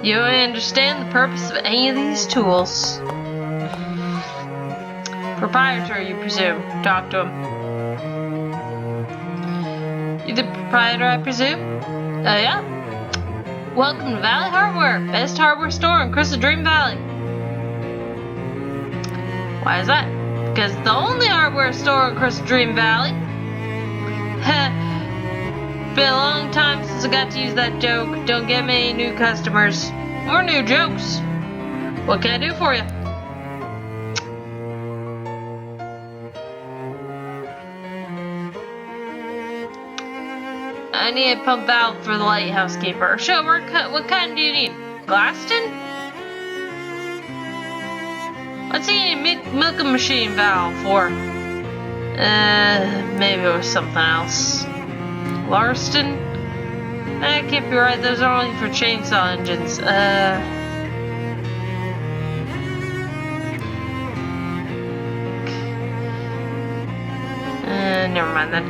You don't understand the purpose of any of these tools. Proprietor, you presume. Talk to him. You the proprietor, I presume? Yeah. Welcome to Valley Hardware, best hardware store in Crystal Dream Valley. Why is that? Because it's the only hardware store in Crystal Dream Valley. Been a long time since I got to use that joke. Don't get many new customers. Or new jokes. What can I do for you? I need a pump valve for the lighthouse keeper. Sure, what kind do you need? Glaston? What's he need a milking machine valve for? Maybe it was something else. Larston? That can't be right, those are only for chainsaw engines. Never mind then.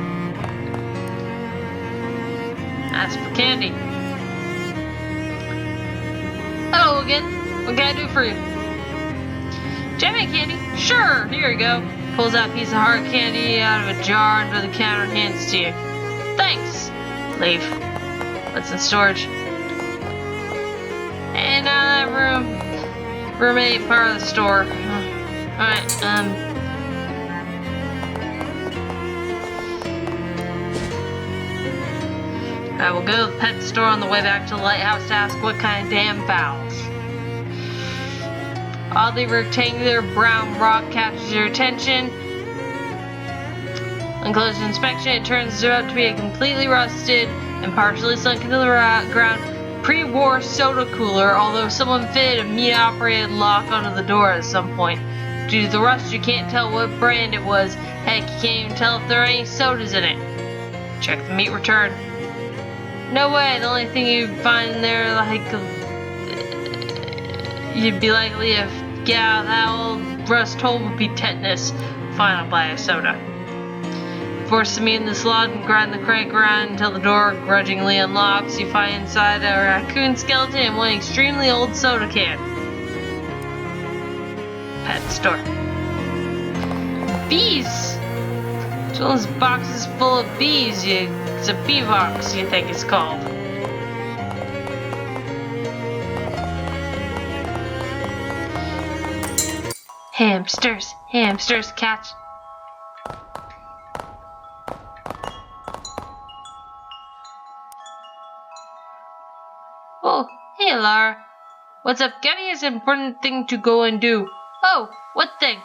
Ask for candy. Hello again. What can I do for you? Do you have any candy? Sure, here you go. Pulls out a piece of hard candy out of a jar under the counter and hands it to you. Thanks. Leave. What's in storage? And now that room ain't part of the store. Alright, I will go to the pet store on the way back to the lighthouse to ask what kind of damn fowls. Oddly rectangular brown rock catches your attention. On close inspection, it turns out to be a completely rusted and partially sunk into the ground pre-war soda cooler, although someone fitted a meat-operated lock onto the door at some point. Due to the rust, you can't tell what brand it was. Heck, you can't even tell if there are any sodas in it. Check the meat return. No way, the only thing you'd find in there, you'd be likely to get out of that old rust hole would be tetanus. Fine, I'll buy a soda. Force the meat in the slot and grind the crank around until the door grudgingly unlocks. You find inside a raccoon skeleton and one extremely old soda can. Pet store. Bees! Those boxes full of bees. It's a bee box, you think it's called. Hamsters, hamsters, cats. Oh, hey Lara. What's up? Gabby has an important thing to go and do. Oh, what thing?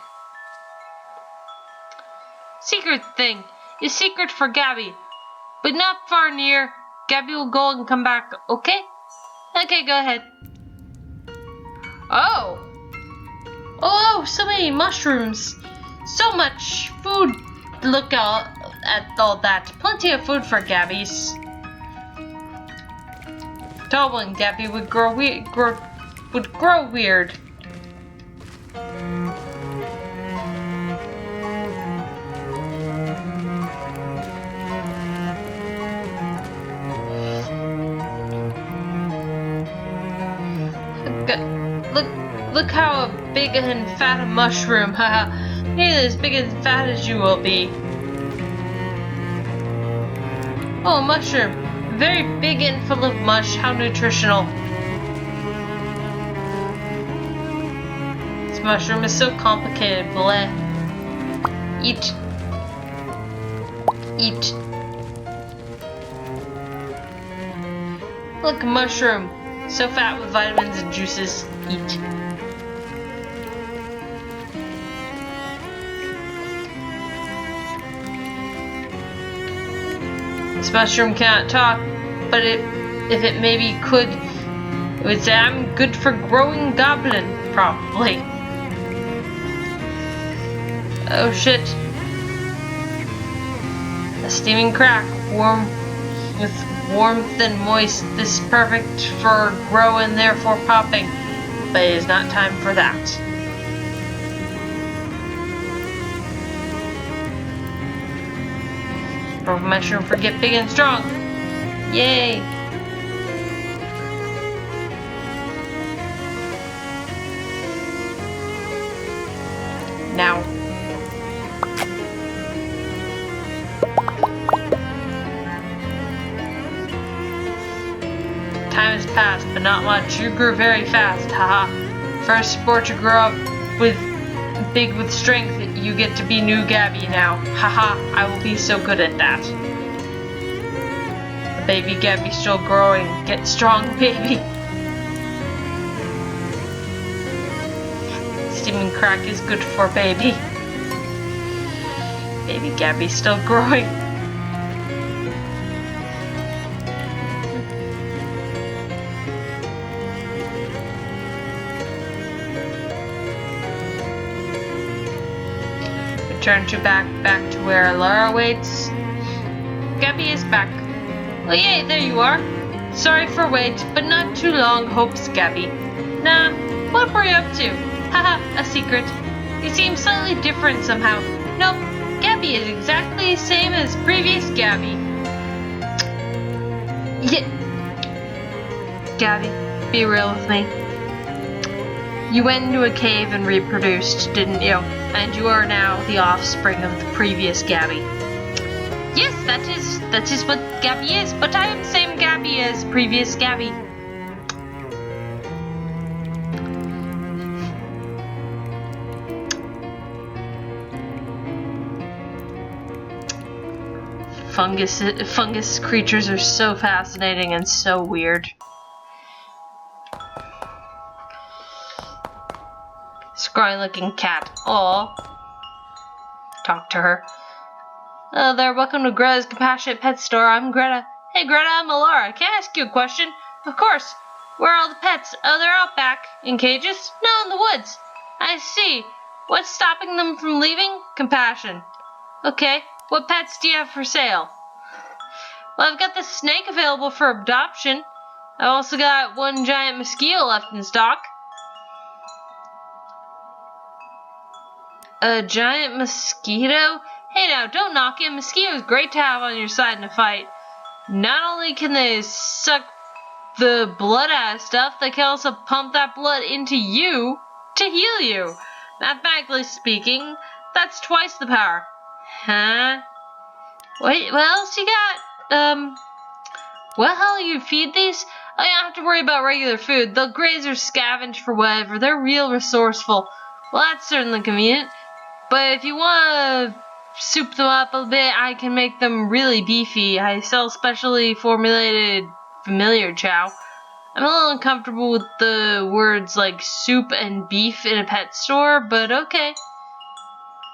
Secret thing. It's secret for Gabby. But not far near. Gabby will go and come back, okay? Okay, go ahead. Oh! Oh, so many mushrooms. So much food. Look at all that. Plenty of food for Gabby's. Tall one, Gabby would grow weird. Look how big and fat a mushroom, haha. Nearly as big and fat as you will be. Oh, a mushroom. Very big and full of mush. How nutritional. This mushroom is so complicated. Bleh. Eat. Eat. Look, a mushroom. So fat with vitamins and juices. Eat. This mushroom cannot talk, but if it maybe could, it would say, I'm good for growing goblin, probably. Oh shit. A steaming crack, warm with warmth and moist. This is perfect for grow and therefore popping, but it is not time for that. Purple mushroom for get big and strong. Yay! Now. Time has passed, but not much. You grew very fast, haha. First sport to grow up with big with strength, you get to be new Gabby now. Haha, I will be so good at that. The baby Gabby's still growing. Get strong, baby. Steaming crack is good for baby. Baby Gabby's still growing. Return to back to where Lara waits. Gabby is back. Oh yay, there you are. Sorry for wait, but not too long, hopes Gabby. Nah, what were you up to? Haha, a secret. You seem slightly different somehow. Nope, Gabby is exactly the same as previous Gabby. Yeah. Gabby, be real with me. You went into a cave and reproduced, didn't you? And you are now the offspring of the previous Gabby. Yes, that is what Gabby is, but I am same Gabby as previous Gabby. Fungus creatures are so fascinating and so weird. Scrawny looking cat. Aw. Talk to her. Hello there, welcome to Greta's Compassionate Pet Store. I'm Greta. Hey Greta, I'm Alara. Can I ask you a question? Of course. Where are all the pets? Oh, they're out back. In cages? No, in the woods. I see. What's stopping them from leaving? Compassion. Okay. What pets do you have for sale? Well, I've got this snake available for adoption. I've also got one giant mosquito left in stock. A giant mosquito? Hey now, don't knock it. Mosquito's great to have on your side in a fight. Not only can they suck the blood out of stuff, they can also pump that blood into you to heal you. Mathematically speaking, that's twice the power. Huh? Wait, what else you got? What hell you feed these? Oh, you don't have to worry about regular food. They'll graze or scavenge for whatever. They're real resourceful. Well, that's certainly convenient. But if you want to soup them up a bit, I can make them really beefy. I sell specially formulated familiar chow. I'm a little uncomfortable with the words like soup and beef in a pet store, but okay.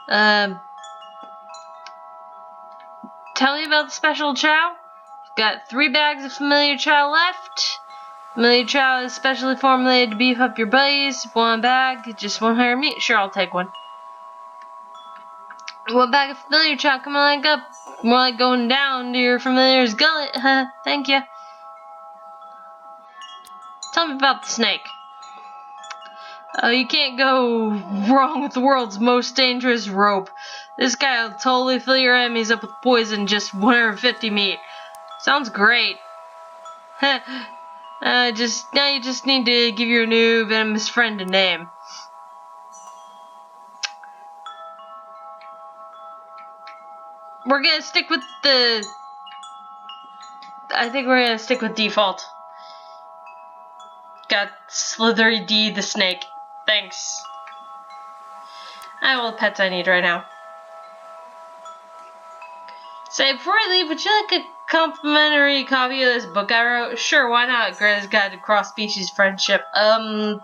Tell me about the special chow. Got 3 bags of familiar chow left. Familiar chow is specially formulated to beef up your bellies. 1 bag, just 100 meat. Sure, I'll take one. 1 bag of familiar chow coming like up. More like going down to your familiar's gullet. Thank you. Tell me about the snake. You can't go wrong with the world's most dangerous rope. This guy will totally fill your enemies up with poison, just 150 meat. Sounds great. Now you just need to give your new venomous friend a name. We're gonna stick with the... I think we're gonna stick with default. Got Slithery D the snake. Thanks. I have all the pets I need right now. Say, before I leave, would you like a complimentary copy of this book I wrote? Sure, why not? Greta's Guide to Cross-Species Friendship.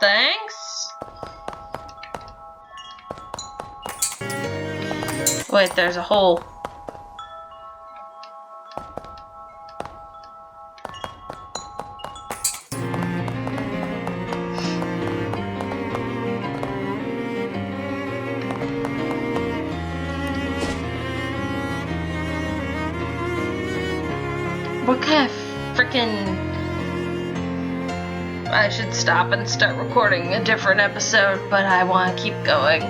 Thanks? Wait, there's a hole. What kind of frickin'... I should stop and start recording a different episode, but I want to keep going.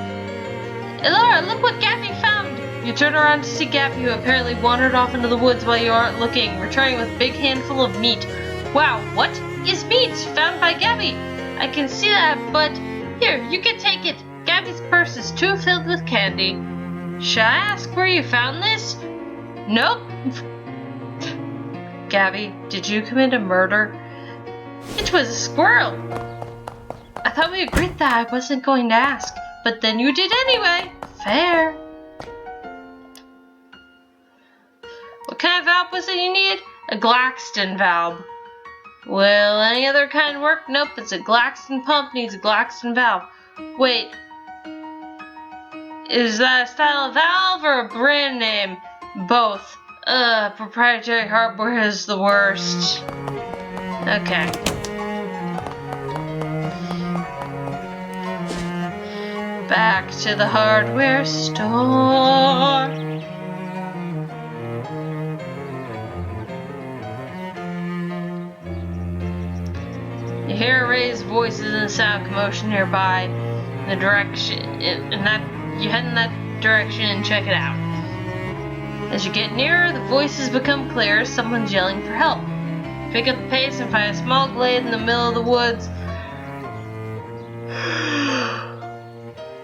Laura, look what Gabby found! You turn around to see Gabby, who apparently wandered off into the woods while you aren't looking, returning with a big handful of meat. Wow, what is meat? Found by Gabby! I can see that, but... Here, you can take it! Gabby's purse is too filled with candy. Should I ask where you found this? Nope. Gabby, did you commit a murder? It was a squirrel! I thought we agreed that I wasn't going to ask, but then you did anyway. Fair. What kind of valve was it you needed? A Glaxton valve. Well, any other kind work? Nope, it's a Glaxton pump needs a Glaxton valve. Wait. Is that a style of valve or a brand name? Both. Proprietary hardware is the worst. Okay. Back to the hardware store. You hear raised voices and sound commotion nearby. In the direction, you head in that direction and check it out. As you get nearer, the voices become clearer. Someone's yelling for help. Pick up the pace and find a small glade in the middle of the woods,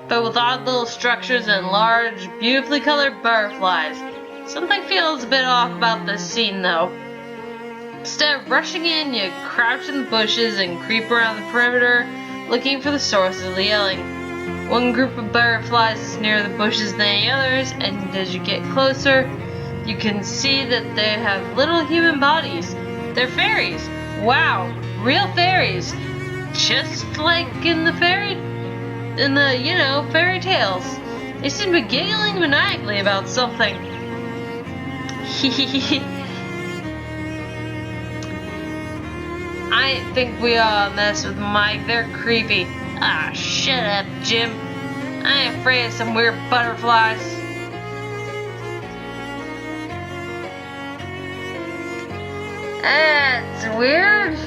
but with odd little structures and large, beautifully colored butterflies. Something feels a bit off about this scene though. Instead of rushing in, you crouch in the bushes and creep around the perimeter, looking for the source of the yelling. One group of butterflies is nearer the bushes than any others, and as you get closer, you can see that they have little human bodies. They're fairies. Wow, real fairies. Just like in the fairy tales. They seem to be giggling maniacally about something. I think we all mess with Mike. They're creepy. Ah, shut up, Jim. I ain't afraid of some weird butterflies. That's weird.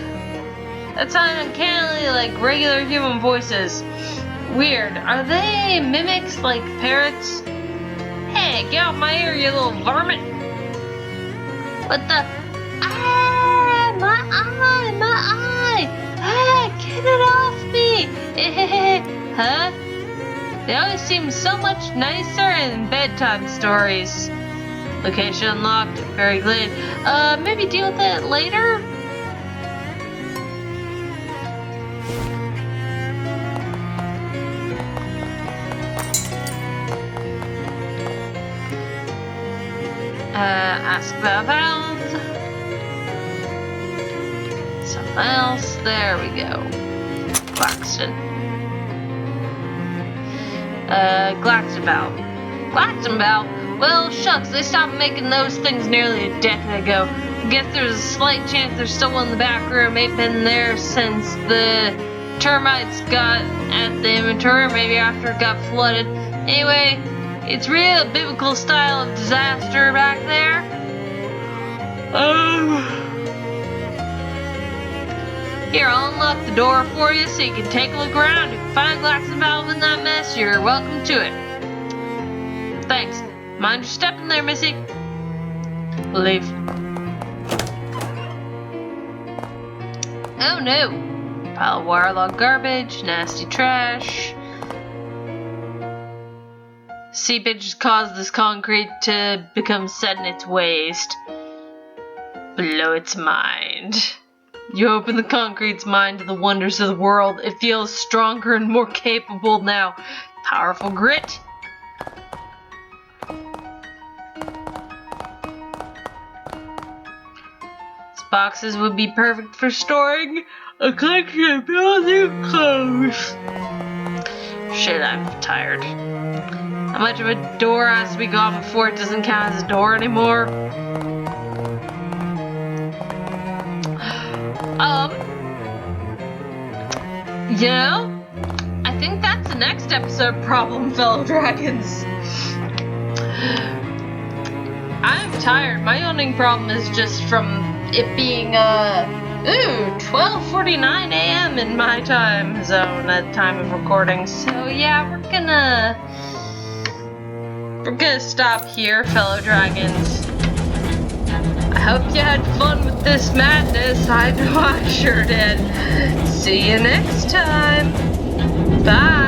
That sounds uncannily like regular human voices. Weird. Are they mimics like parrots? Hey, get out my ear, you little varmint! What the? Ah, my eye! Ah, get it off me! Huh? They always seem so much nicer in bedtime stories. Location unlocked. Very glad. Maybe deal with it later? Ask about valves. Something else. There we go. Glaxton. Glaxton valve. Glaxton valve? Well, shucks, they stopped making those things nearly a decade ago. I guess there's a slight chance they're still in the back room. Ain't been there since the termites got at the inventory, maybe after it got flooded. Anyway, it's real biblical style of disaster back there. Here, I'll unlock the door for you so you can take a look around. If you find Glaxton valve in that mess, you're welcome to it. Thanks. Mind your step in there, Missy. Leave. Oh no! Pile of waterlogged garbage, nasty trash. Seepage has caused this concrete to become set in its waste. Blow its mind. You open the concrete's mind to the wonders of the world. It feels stronger and more capable now. Powerful grit. These boxes would be perfect for storing a collection of building clothes. Shit, I'm tired. How much of a door has to be gone before it doesn't count as a door anymore? You know, I think that's the next episode, Problem Fellow Dragons. I'm tired. My yawning problem is just from it being, 12:49 a.m. in my time zone at time of recording. So yeah, we're gonna stop here, fellow dragons. I hope you had fun with this madness. I know I sure did. See you next time. Bye.